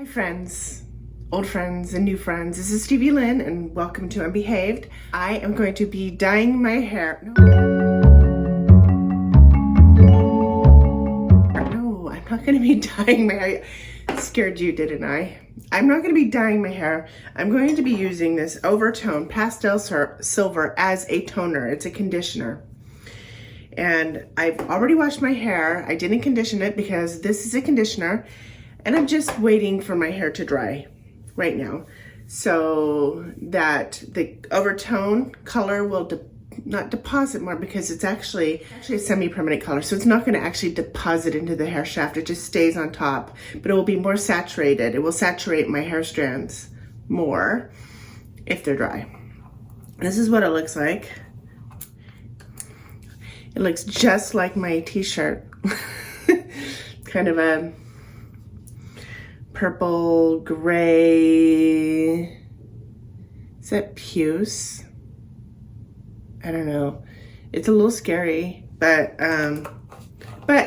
Hi friends, old friends and new friends. This is Stevie Lynn and welcome to Unbehaved. I am going to be dyeing my hair. No, I'm not going to be dyeing my hair. Scared you, didn't I? I'm not going to be dyeing my hair. I'm going to be using this Overtone Pastel Silver as a toner. It's a conditioner. And I've already washed my hair. I didn't condition it because this is a conditioner. And I'm just waiting for my hair to dry right now so that the Overtone color will not deposit more, because it's actually a semi-permanent color. So it's not going to actually deposit into the hair shaft. It just stays on top, but it will be more saturated. It will saturate my hair strands more if they're dry. This is what it looks like. It looks just like my t-shirt. Kind of a purple, gray, is that puce? I don't know. It's a little scary, but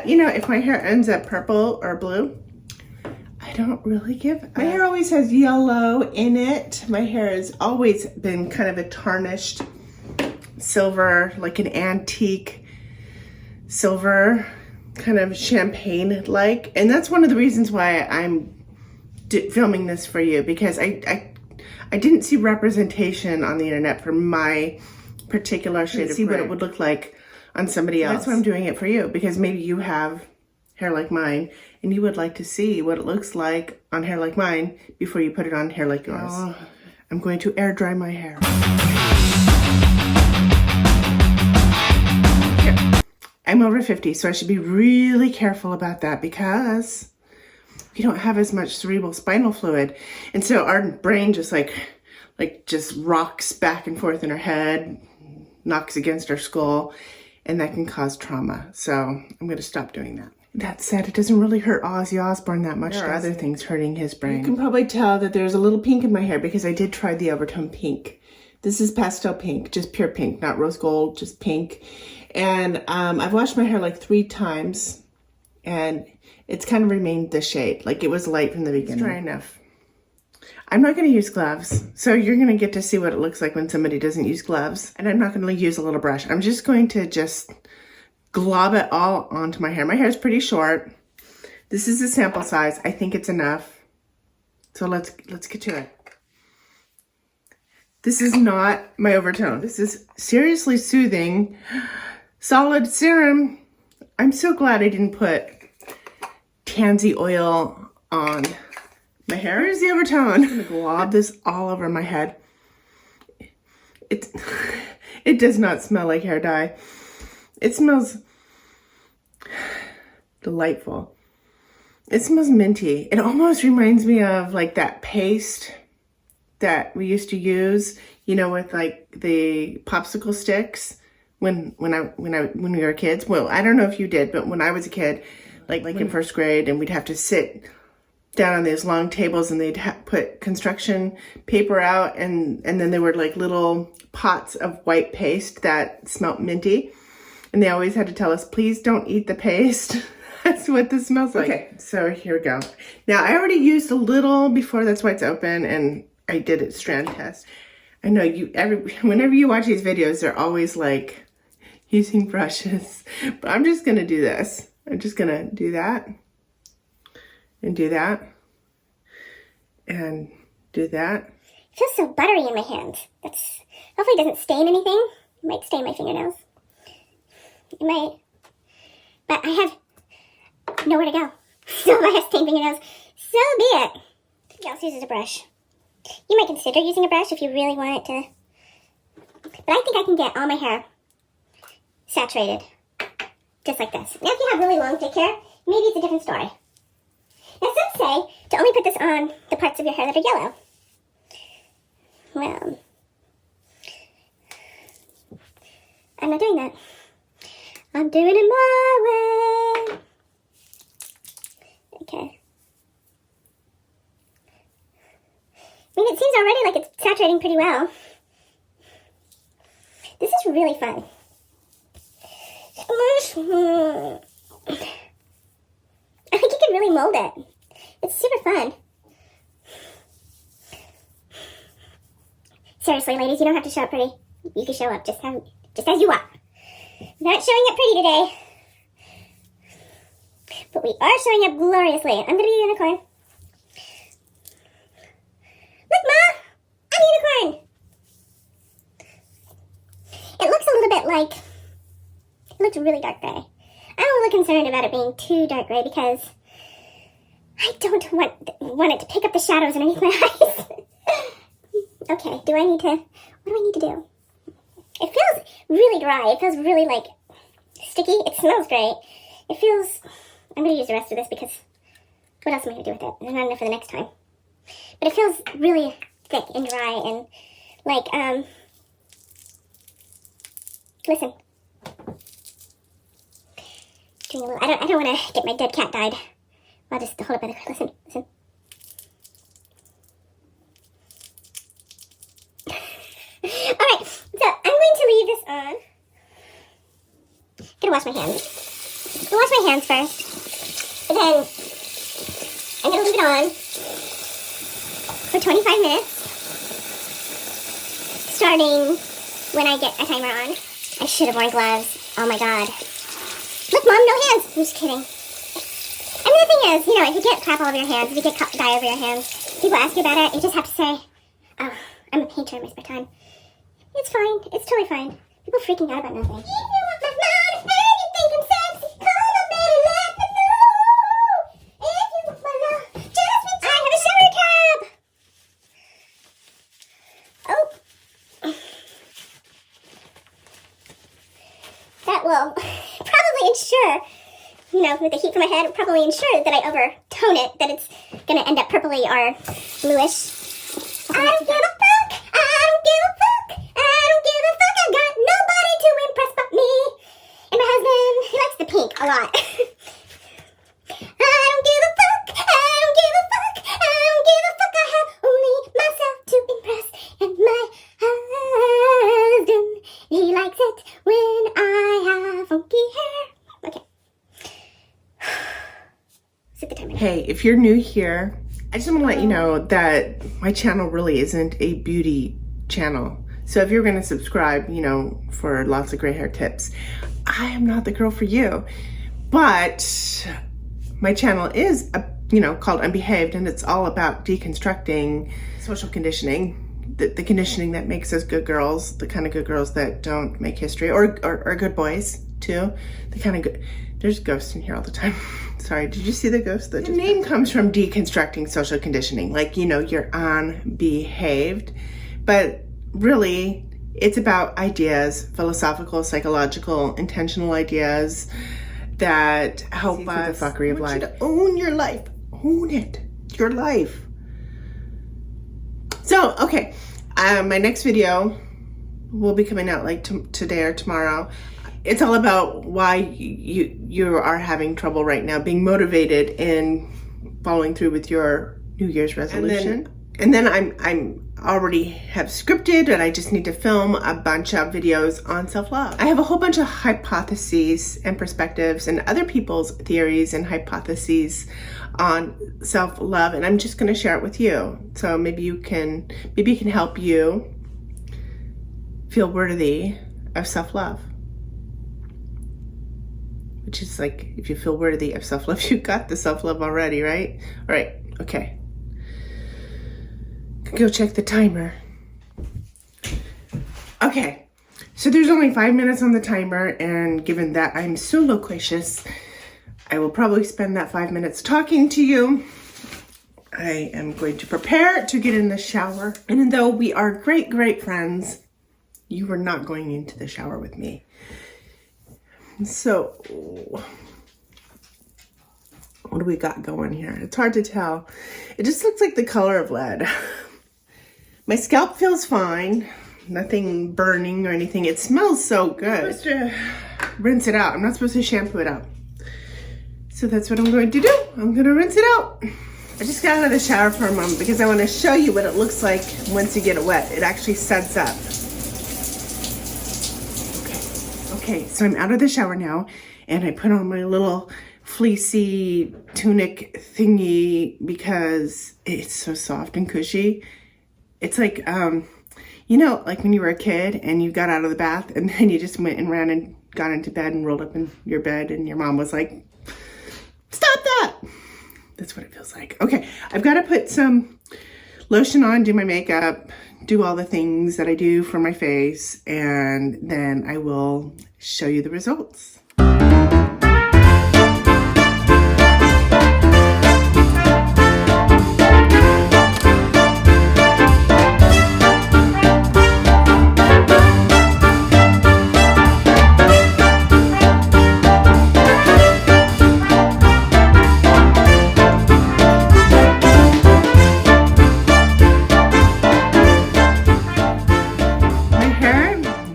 you know, if my hair ends up purple or blue, I don't really give. My hair always has yellow in it. My hair has always been kind of a tarnished silver, like an antique silver, kind of champagne-like. And that's one of the reasons why I'm filming this for you, because I didn't see representation on the internet for my particular shade of gray. See what it would look like on somebody else. That's why I'm doing it for you, because maybe you have hair like mine and you would like to see what it looks like on hair like mine before you put it on hair like yours. I'm going to air dry my hair. Here. I'm over 50, so I should be really careful about that, because we don't have as much cerebral spinal fluid. And so our brain just just rocks back and forth in our head, knocks against our skull, and that can cause trauma. So I'm going to stop doing that. That said, it doesn't really hurt Ozzy Osbourne that much. There are other things hurting his brain. You can probably tell that there's a little pink in my hair because I did try the Overtone pink. This is pastel pink, just pure pink, not rose gold, just pink. And I've washed my hair like 3 times, and it's kind of remained the shade. Like, it was light from the beginning. It's dry enough. I'm not going to use gloves, so you're going to get to see what it looks like when somebody doesn't use gloves. And I'm not going to use a little brush. I'm just going to glob it all onto my hair. My hair is pretty short. This is a sample size. I think it's enough. So let's get to it. This is not my Overtone. This is Seriously Soothing Solid Serum. I'm so glad I didn't put tansy oil on my hair. Here's the Overtone. I'm gonna glob this all over my head. It does not smell like hair dye. It smells delightful. It smells minty. It almost reminds me of like that paste that we used to use, you know, with like the popsicle sticks when we were kids. Well, I don't know if you did, but when I was a kid, like in first grade, and we'd have to sit down on these long tables, and they'd put construction paper out, and then there were like little pots of white paste that smelled minty, and they always had to tell us, please don't eat the paste. That's what this smells like. Okay, so here we go. Now, I already used a little before, that's why it's open, and I did a strand test. I know whenever you watch these videos, they're always like using brushes, but I'm just gonna do this. I'm just gonna do that, and do that, and do that. It feels so buttery in my hand. Hopefully it doesn't stain anything. It might stain my fingernails. It might. But I have nowhere to go. So if I have stained fingernails, so be it. Somebody else uses a brush. You might consider using a brush if you really want it to. But I think I can get all my hair saturated. Just like this. Now if you have really long thick hair, maybe it's a different story. Now some say to only put this on the parts of your hair that are yellow. Well, I'm not doing that. I'm doing it my way. Okay. I mean, it seems already like it's saturating pretty well. This is really fun. I think you can really mold it. It's super fun. Seriously, ladies, you don't have to show up pretty. You can show up just as you are. Not showing up pretty today. But we are showing up gloriously. I'm going to be a unicorn. Look, Ma! I'm a unicorn! It looks a little bit like... It looks really dark gray. I'm a little concerned about it being too dark gray because I don't want it to pick up the shadows underneath my eyes. Okay, what do I need to do? It feels really dry. It feels really, like, sticky. It smells great. It feels... I'm going to use the rest of this because what else am I going to do with it? There's not enough for the next time. But it feels really thick and dry and, like, listen. Doing a little... I don't want to get my dead cat dyed. I'll just hold it by the... Listen. Alright, so I'm going to leave this on. I'm gonna wash my hands. I'm gonna wash my hands first. But then I'm gonna leave it on for 25 minutes. Starting when I get a timer on. I should have worn gloves. Oh my god. Look, Mom, no hands! I'm just kidding. I mean, the thing is, you know, if you get crap all over your hands, if you get dye over your hands, people ask you about it, you just have to say, oh, I'm a painter, I miss my time. It's fine. It's totally fine. People freaking out about nothing. If you want my love, if you think I'm sexy, call a man and let me know. If you want my love, just be I have a shower cap. Oh. That will probably ensure, you know, with the heat from my head, probably ensure that I overtone it, that it's going to end up purpley or bluish. I don't give a fuck. I don't give a fuck. I don't give a fuck. I got nobody to impress but me. And my husband, he likes the pink a lot. I don't give a fuck. I don't give a fuck. I don't give a fuck. I have only myself to impress. And my husband, he likes it when I have funky hair. Okay. Set the timer. Hey, if you're new here, I just want to let you know that my channel really isn't a beauty channel. So if you're going to subscribe, you know, for lots of gray hair tips, I am not the girl for you. But my channel is, you know, called Unbehaved, and it's all about deconstructing social conditioning, the conditioning that makes us good girls, the kind of good girls that don't make history, or good boys too. The kind of good... There's ghosts in here all the time. Sorry, did you see the ghost? The name comes from deconstructing social conditioning. Like, you know, you're unbehaved. But really, it's about ideas, philosophical, psychological, intentional ideas that help us. The fuckery of life. You to own your life. Own it. Your life. So, okay. My next video will be coming out like today or tomorrow. It's all about why you are having trouble right now being motivated in following through with your New Year's resolution. And then I'm already have scripted, and I just need to film a bunch of videos on self-love. I have a whole bunch of hypotheses and perspectives and other people's theories and hypotheses on self-love, and I'm just going to share it with you. So maybe it can help you feel worthy of self-love. Which is like, if you feel worthy of self-love, you got the self-love already, right? All right, okay. Go check the timer. Okay, so there's only 5 minutes on the timer, and given that I'm so loquacious, I will probably spend that 5 minutes talking to you. I am going to prepare to get in the shower. And though we are great, great friends, you are not going into the shower with me. So, what do we got going here? It's hard to tell. It just looks like the color of lead. My scalp feels fine. Nothing burning or anything. It smells so good. I'm supposed to rinse it out. I'm not supposed to shampoo it out. So that's what I'm going to do. I'm going to rinse it out. I just got out of the shower for a moment because I want to show you what it looks like once you get it wet. It actually suds up. Okay, so I'm out of the shower now, and I put on my little fleecy tunic thingy because it's so soft and cushy. It's like, You know, like when you were a kid and you got out of the bath and then you just went and ran and got into bed and rolled up in your bed and your mom was like, stop that. That's what it feels like. Okay, I've got to put some lotion on, do my makeup, do all the things that I do for my face, and then I will show you the results.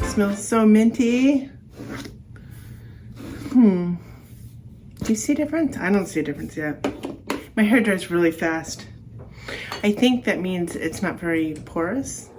Smells so minty. Do you see a difference? I don't see a difference yet. My hair dries really fast. I think that means it's not very porous.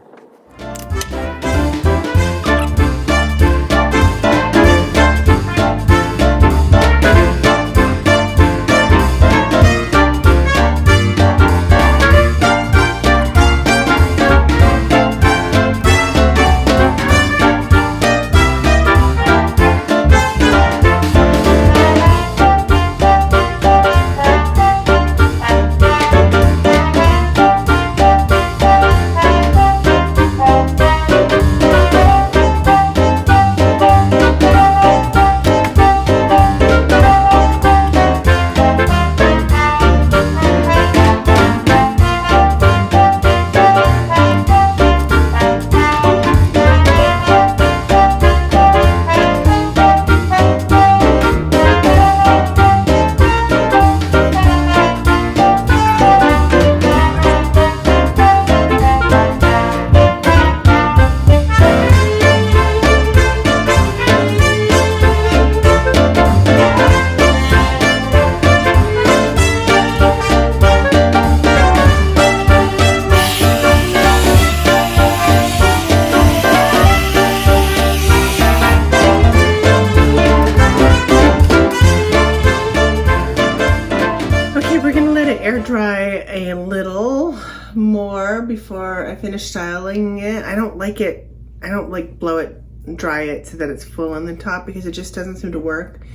Air dry a little more before I finish styling it. I don't like blow it, dry it so that it's full on the top because it just doesn't seem to work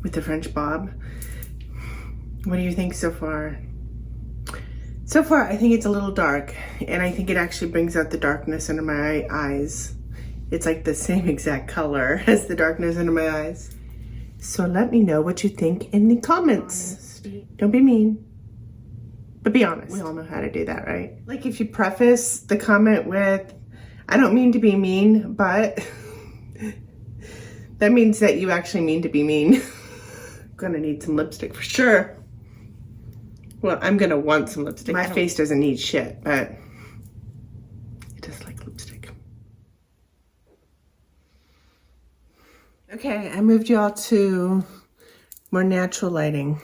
with the French bob. What do you think so far? So far, I think it's a little dark, and I think it actually brings out the darkness under my eyes. It's like the same exact color as the darkness under my eyes. So let me know what you think in the comments. Don't be mean. But be honest. We all know how to do that, right? Like if you preface the comment with, I don't mean to be mean, but that means that you actually mean to be mean. I'm gonna need some lipstick for sure. Well, I'm gonna want some lipstick. My face doesn't need shit, but it does like lipstick. Okay, I moved y'all to more natural lighting.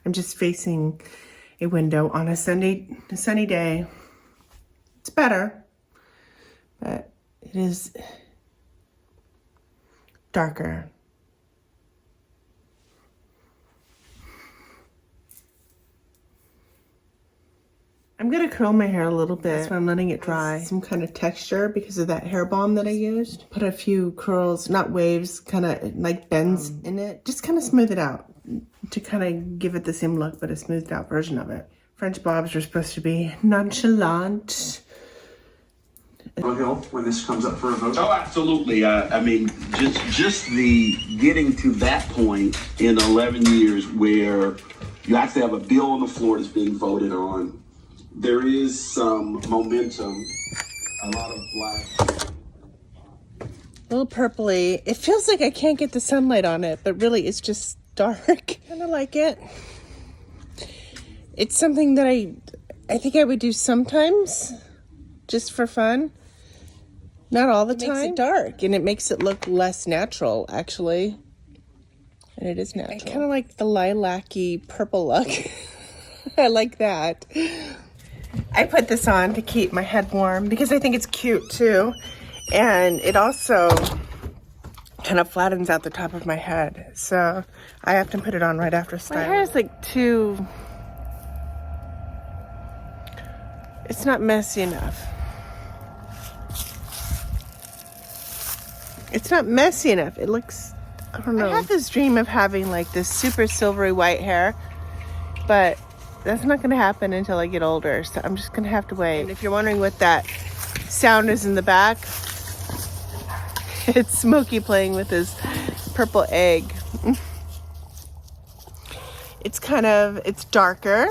I'm just facing a window on a sunny day. It's better, but it is darker. I'm gonna curl my hair a little bit. That's why I'm letting it dry. Some kind of texture because of that hair balm that I used. Put a few curls, not waves, kind of like bends in it. Just kind of smooth it out to kind of give it the same look, but a smoothed out version of it. French bobs are supposed to be nonchalant. When this comes up for a vote? Oh, absolutely. I mean, just the getting to that point in 11 years where you actually have a bill on the floor that's being voted on. There is some momentum, a lot of black. A little purpley. It feels like I can't get the sunlight on it, but really it's just dark. Kind of like it. It's something that I think I would do sometimes, just for fun. Not all the time. It makes it dark, and it makes it look less natural, actually. And it is natural. I kind of like the lilac-y purple look. I like that. I put this on to keep my head warm because I think it's cute, too. And it also kind of flattens out the top of my head. So I have to put it on right after styling. My hair is like too... It's not messy enough. It's not messy enough. It looks, I don't know. I have this dream of having like this super silvery white hair, but that's not going to happen until I get older. So I'm just going to have to wait. And if you're wondering what that sound is in the back, it's Smokey playing with his purple egg. It's darker.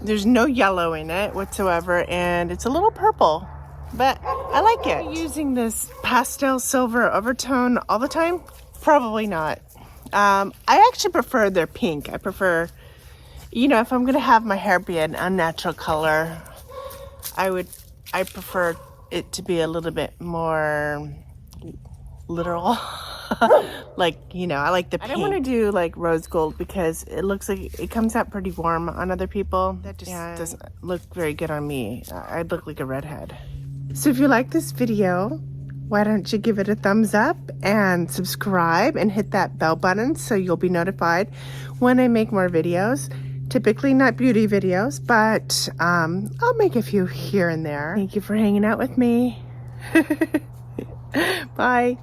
There's no yellow in it whatsoever, and it's a little purple, but I like it. Using this pastel silver overtone all the time? Probably not. I actually prefer their pink. I prefer, you know, if I'm gonna have my hair be an unnatural color, I prefer it to be a little bit more literal. Like, you know, I like the pink. I don't want to do like rose gold because it looks like it comes out pretty warm on other people. That just doesn't look very good on me. I'd look like a redhead. So if you like this video, why don't you give it a thumbs up and subscribe and hit that bell button so you'll be notified when I make more videos. Typically not beauty videos, but I'll make a few here and there. Thank you for hanging out with me. Bye.